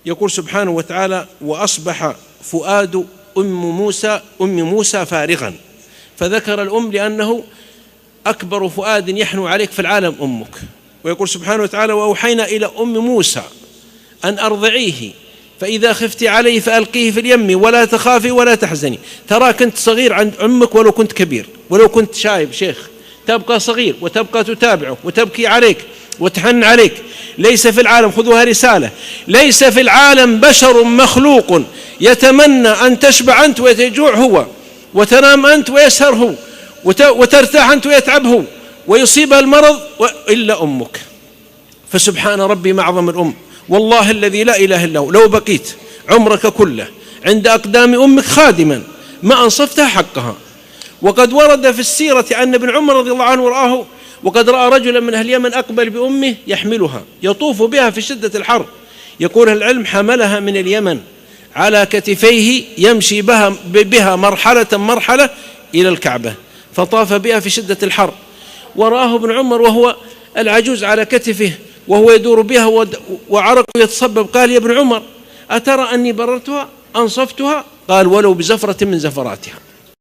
يقول سبحانه وتعالى: وأصبح فؤاد أم موسى فارغا. فذكر الأم لأنه أكبر فؤاد يحنو عليك في العالم أمك. ويقول سبحانه وتعالى: وأوحينا إلى أم موسى أن أرضعيه فإذا خفت عليه فألقيه في اليم ولا تخافي ولا تحزني. ترى كنت صغير عند أمك ولو كنت كبير، ولو كنت شايب شيخ، تبقى صغير وتبقى تتابعه وتبكي عليك وتحن عليك. ليس في العالم، خذوها رسالة، ليس في العالم بشر مخلوق يتمنى أن تشبع أنت وتجوع هو، وتنام أنت ويسهر هو، وترتاح أنت ويتعب هو، ويصيبها المرض إلا أمك. فسبحان ربي ما أعظم الأم. والله الذي لا إله إلا هو، لو بقيت عمرك كله عند أقدام أمك خادما ما أنصفتها حقها. وقد ورد في السيرة أن ابن عمر رضي الله عنه رآه وقد رأى رجلا من أهل اليمن أقبل بأمه يحملها يطوف بها في شدة الحر. يقول العلم: حملها من اليمن على كتفيه يمشي بها مرحلة إلى الكعبة، فطاف بها في شدة الحر. ورآه ابن عمر وهو العجوز على كتفه وهو يدور بها وعرق يتصبب. قال: يا ابن عمر، أترى أني بررتها أنصفتها؟ قال: ولو بزفرة من زفراتها.